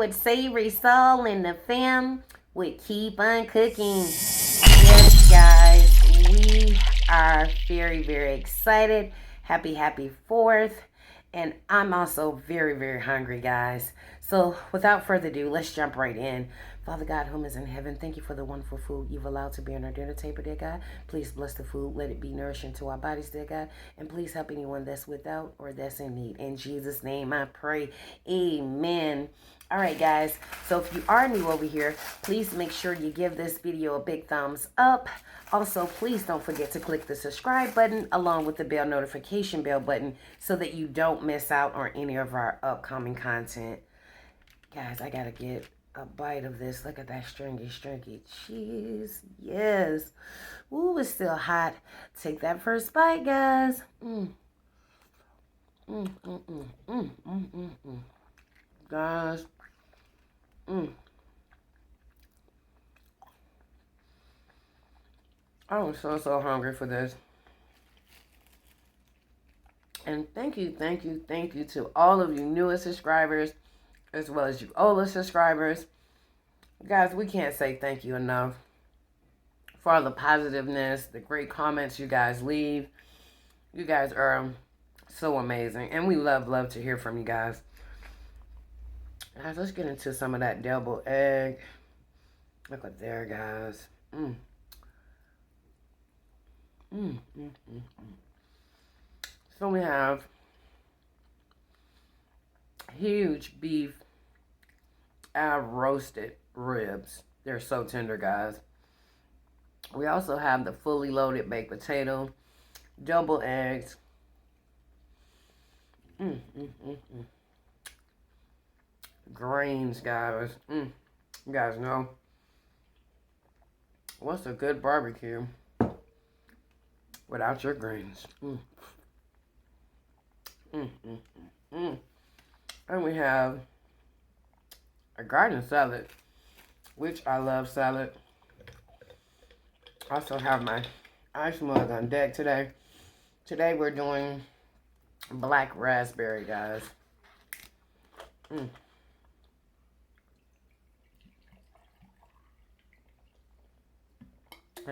with SavorySal and the fam with Keep on Cooking. Yes, guys, we are very, very excited. Happy 4th. And I'm also very, very hungry, guys. So without further ado, let's jump right in. Father God, whom is in heaven, thank you for the wonderful food you've allowed to be on our dinner table, dear God. Please bless the food. Let it be nourishing to our bodies, dear God. And please help anyone that's without or that's in need. In Jesus' name I pray. Amen. All right, guys. So if you are new over here, please make sure you give this video a big thumbs up. Also, please don't forget to click the subscribe button along with the bell notification bell button so that you don't miss out on any of our upcoming content. Guys, I gotta get a bite of this. Look at that stringy cheese. Yes. Ooh, it's still hot. Take that first bite, guys. Guys. I'm so hungry for this. And thank you to all of you newest subscribers as well as you older subscribers. Guys, we can't say thank you enough for all the positiveness, the great comments you guys leave. You guys are so amazing. And we love to hear from you guys. Guys, let's get into some of that deviled egg. Look at there, guys. So we have huge beef roasted ribs. They're so tender, guys. We also have the fully loaded baked potato, double eggs. Greens, guys. You guys know what's a good barbecue without your greens? And we have a garden salad, which I love salad. Also have my ice mug on deck today. Today we're doing black raspberry, guys. And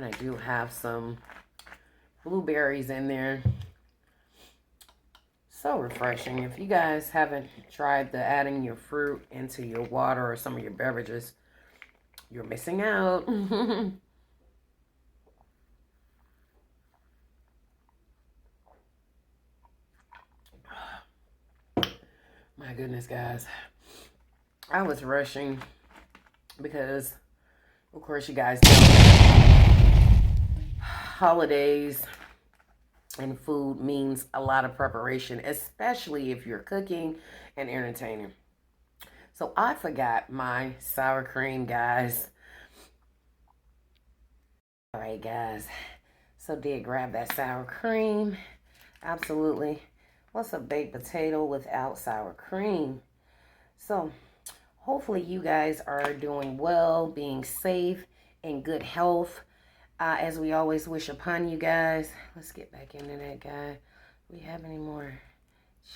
I do have some blueberries in there. So refreshing. If you guys haven't tried adding your fruit into your water or some of your beverages, you're missing out. My goodness, guys. I was rushing because, of course, you guys know holidays and food means a lot of preparation, especially if you're cooking and entertaining. So I forgot my sour cream, guys. All right, guys. So did grab that sour cream. Absolutely. What's a baked potato without sour cream? So hopefully you guys are doing well, being safe, in good health. As we always wish upon you guys. Let's get back into that, guy. Do we have any more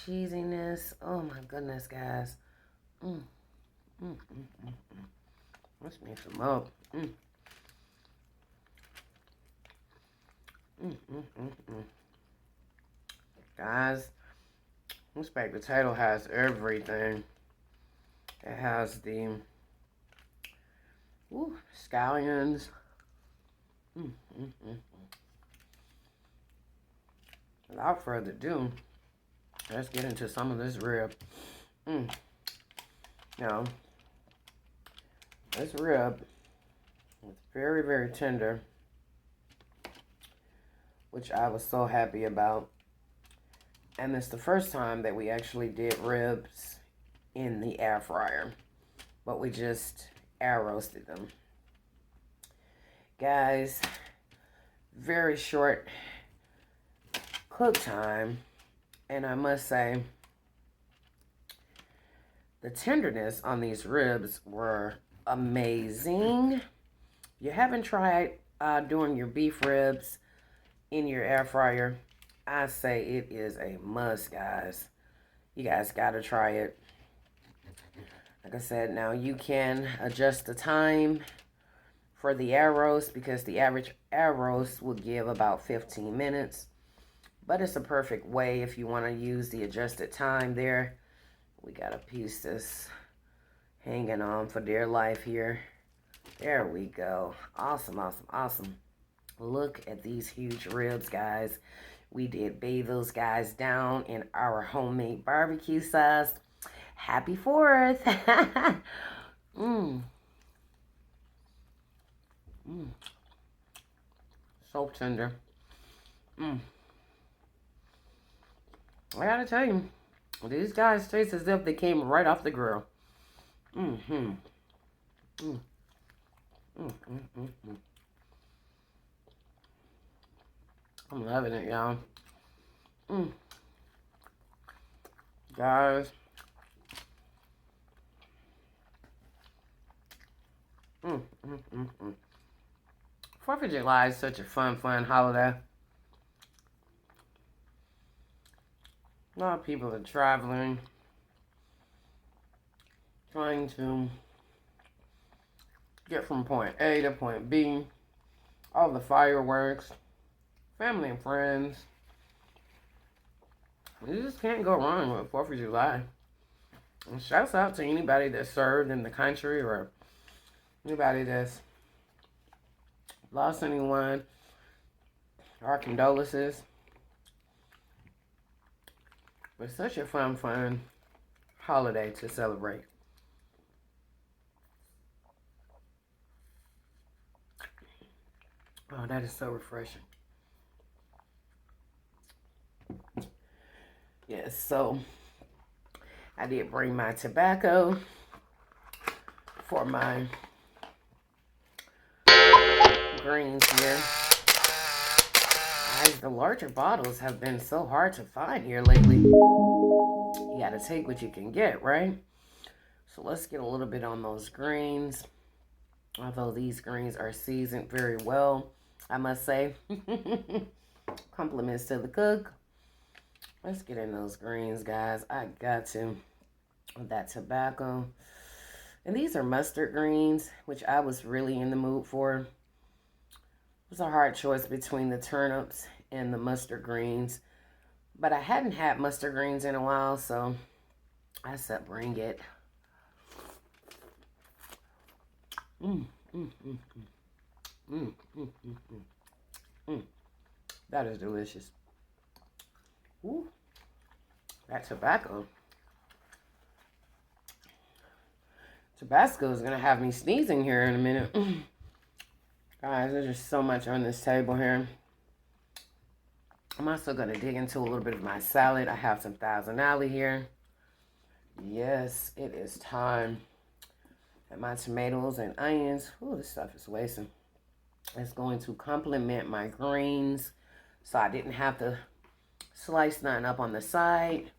cheesiness? Oh my goodness, guys. Let's mix them up. Guys, this baked potato has everything. It has the scallions. Without further ado, let's get into some of this rib. Now, this rib is very, very tender, which I was so happy about. And it's the first time that we actually did ribs in the air fryer, but we just air roasted them. Guys, very short cook time, and I must say the tenderness on these ribs were amazing. If you haven't tried doing your beef ribs in your air fryer, I say it is a must, guys. You guys gotta try it. Like I said, now you can adjust the time for the arrows because the average arrows will give about 15 minutes. But it's a perfect way if you want to use the adjusted time there. We got a piece that's hanging on for dear life here. There we go. Awesome, awesome, awesome. Look at these huge ribs, guys. We did bathe those guys down in our homemade barbecue sauce. Happy 4th. So tender. I gotta tell you, these guys taste as if they came right off the grill. I'm loving it, y'all. Guys. 4th of July is such a fun holiday. A lot of people are traveling, trying to get from point A to point B, all the fireworks, family and friends. You just can't go wrong with 4th of July. And shouts out to anybody that served in the country or anybody that's lost anyone. Our condolences. It's such a fun holiday to celebrate. Oh, that is so refreshing. Yes, so I did bring my tobacco for my greens here. Guys, the larger bottles have been so hard to find here lately. You gotta take what you can get, right? So let's get a little bit on those greens. Although these greens are seasoned very well, I must say. Compliments to the cook. Let's get in those greens, guys. I got to. That tobacco. And these are mustard greens, which I was really in the mood for. It was a hard choice between the turnips and the mustard greens. But I hadn't had mustard greens in a while, so I said bring it. That is delicious. Ooh, that tobacco. Tabasco is going to have me sneezing here in a minute. Guys, there's just so much on this table here. I'm also going to dig into a little bit of my salad. I have some Thousand Alley here. Yes, it is time. And my tomatoes and onions. Ooh, this stuff is wasting. It's going to complement my greens. So I didn't have to slice nothing up on the side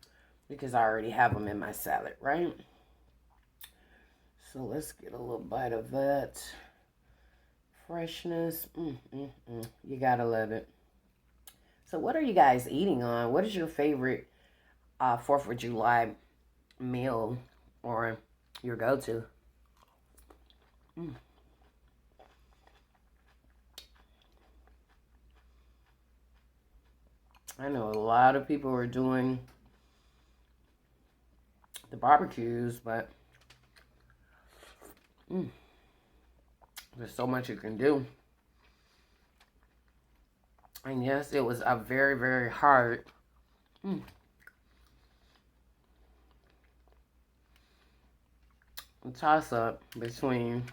because I already have them in my salad, right? So let's get a little bite of that. Freshness. You gotta love it. So what are you guys eating on? What is your favorite 4th of July meal or your go-to? I know a lot of people are doing the barbecues, but there's so much you can do. And yes, it was a very hard toss-up between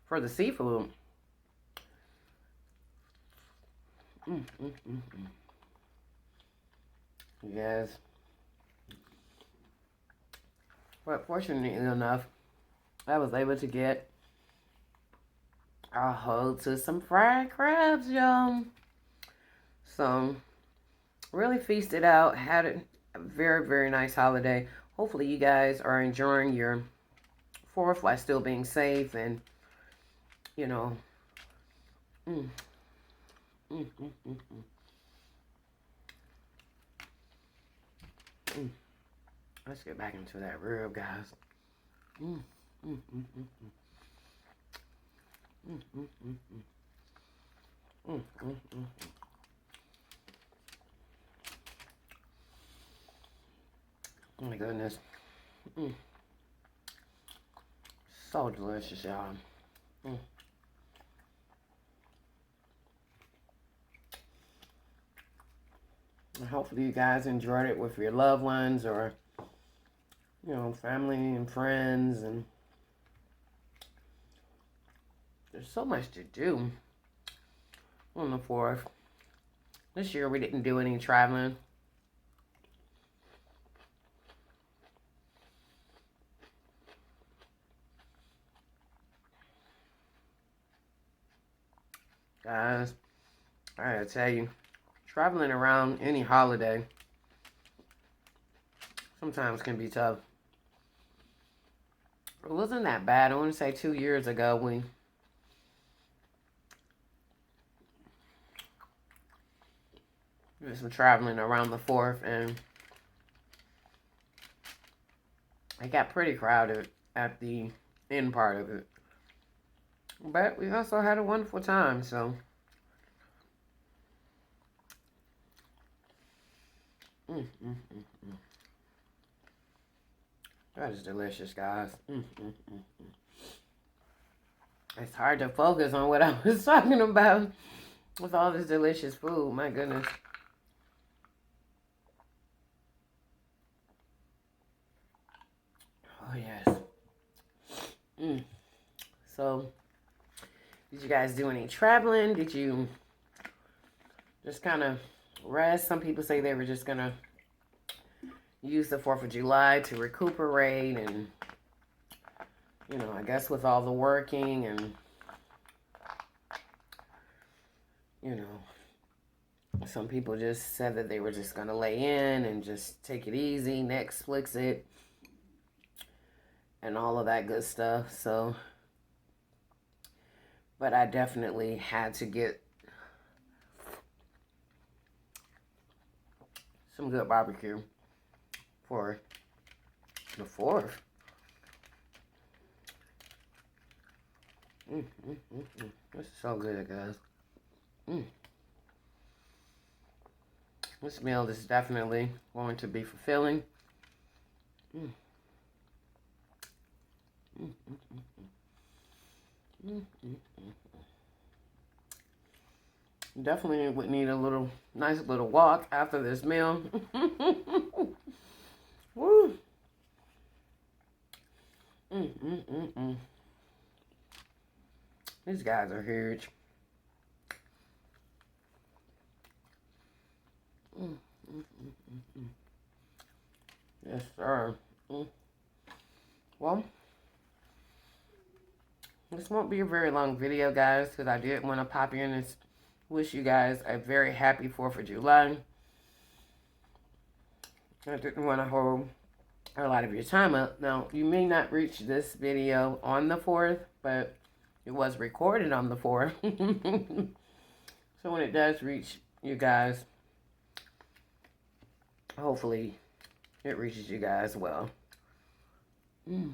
for the seafood. Yes. But fortunately enough, I was able to get a hold to some fried crabs, y'all. So, really feasted out. Had a very nice holiday. Hopefully you guys are enjoying your 4th while still being safe and, you know. Let's get back into that rib, guys. Mm, mm, mm, mm, mm, mm, mm, mm, mm, mm. Oh my goodness. Mm. So delicious, y'all. Mm. Hopefully you guys enjoyed it with your loved ones or, you know, family and friends. And there's so much to do on the 4th. This year we didn't do any traveling. Guys, I gotta tell you, traveling around any holiday sometimes can be tough. It wasn't that bad. I want to say 2 years ago we did some traveling around the 4th, and it got pretty crowded at the end part of it. But we also had a wonderful time, so. Mm, mm, mm, mm. That is delicious, guys. Mm, mm, mm, mm. It's hard to focus on what I was talking about with all this delicious food. My goodness. Oh, yes. Mm. So, did you guys do any traveling? Did you just kind of rest? Some people say they were just going to use the 4th of July to recuperate and, you know, I guess with all the working and, you know, some people just said that they were just going to lay in and just take it easy, Netflix it, and all of that good stuff. So, but I definitely had to get some good barbecue for the 4th. Mm, mm, mm, mm. This is so good, guys. Mm. This meal is definitely going to be fulfilling. Mm. Mm, mm, mm, mm. Mm, mm, mm. Definitely would need a nice little walk after this meal. Woo. Mm, mm, mm, mm. These guys are huge. Mm, mm, mm, mm, mm. Yes, sir. Mm. Well, this won't be a very long video, guys, because I did want to pop in and wish you guys a very happy 4th of July. I didn't want to hold a lot of your time up. Now, you may not reach this video on the 4th, but it was recorded on the 4th. So when it does reach you guys, hopefully it reaches you guys well. Mm.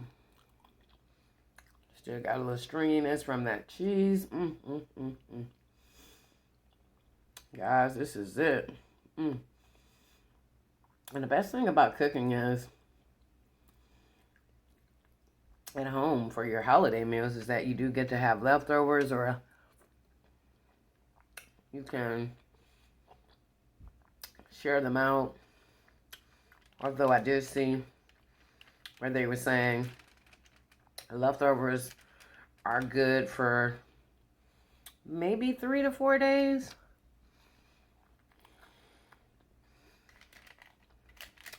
Still got a little stringiness from that cheese. Mm, mm, mm, mm. Guys, this is it. Mm. And the best thing about cooking is at home for your holiday meals is that you do get to have leftovers, or you can share them out. Although I did see where they were saying leftovers are good for maybe 3 to 4 days.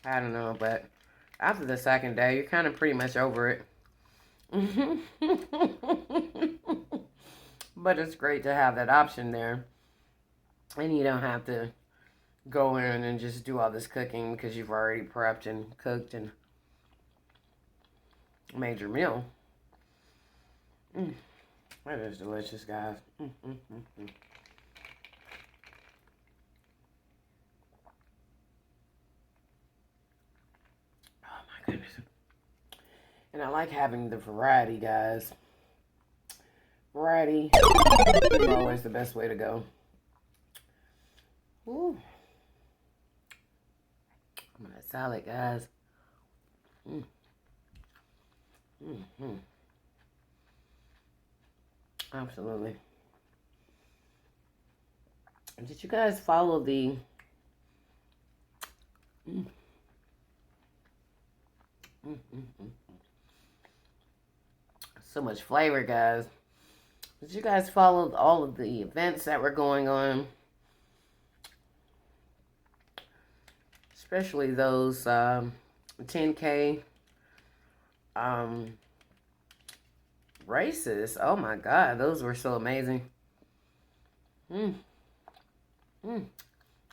I don't know, but after the 2nd day, you're kind of pretty much over it. But it's great to have that option there. And you don't have to go in and just do all this cooking because you've already prepped and cooked and made your meal. Mm. That is delicious, guys. Mm, mm, mm, mm. Oh my goodness. And I like having the variety, guys. Variety is always the best way to go. Ooh. I'm gonna salad, guys. Absolutely. Did you guys follow the so much flavor, guys? Did you guys follow all of the events that were going on? Especially those 10K races. Oh my God, those were so amazing. God,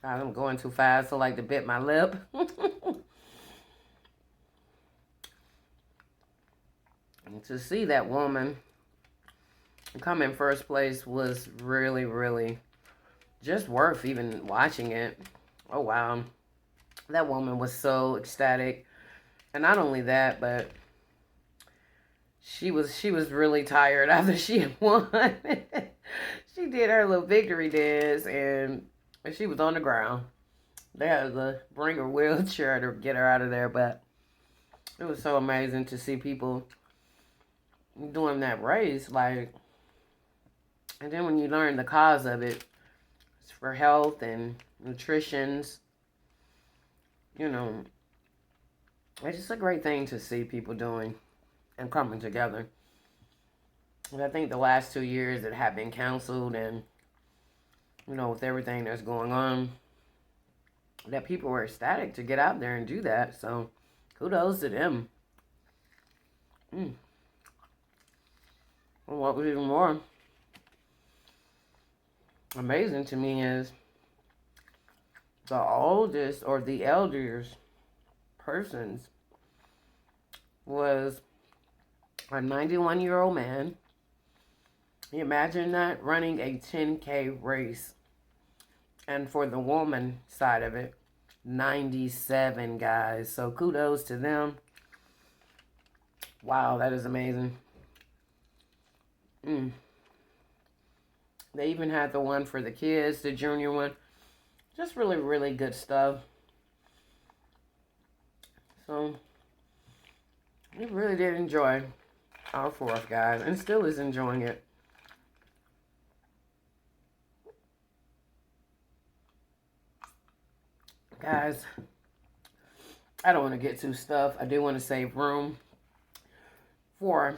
I'm going too fast, so I like to bit my lip. And to see that woman come in first place was really, really just worth even watching it. Oh wow, that woman was so ecstatic, and not only that, but she was really tired after she had won. She did her little victory dance, and she was on the ground. They had to bring her wheelchair to get her out of there, but it was so amazing to see people doing that race, like, and then when you learn the cause of it, it's for health and nutrition's, you know, it's just a great thing to see people doing and coming together. And I think the last 2 years it had been canceled, and, you know, with everything that's going on, that people were ecstatic to get out there and do that. So kudos to them. And what was even more amazing to me is the oldest or the elders persons was a 91-year-old man. Can you imagine that? Running a 10K race. And for the woman side of it, 97, guys. So kudos to them. Wow, that is amazing. They even had the one for the kids, the junior one. Just really, really good stuff. So, we really did enjoy our 4th, guys, and still is enjoying it. Guys, I don't want to get too stuffed. I do want to save room for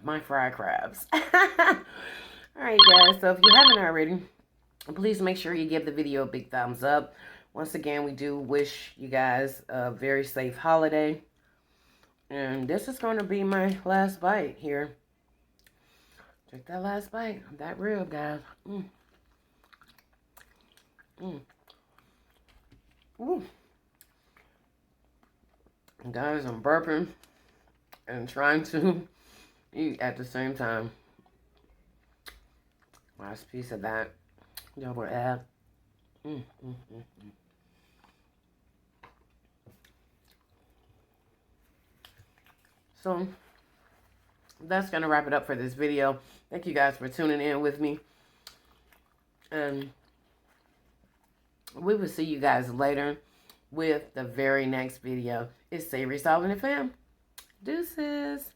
my fried crabs. Alright, guys, so if you haven't already, please make sure you give the video a big thumbs up. Once again, we do wish you guys a very safe holiday. And this is going to be my last bite here. Take that last bite of that rib, guys. Ooh. Guys, I'm burping and trying to eat at the same time. Last piece of that double add. So, that's going to wrap it up for this video. Thank you guys for tuning in with me. And we will see you guys later with the very next video. It's SavorySal and the fam. Deuces.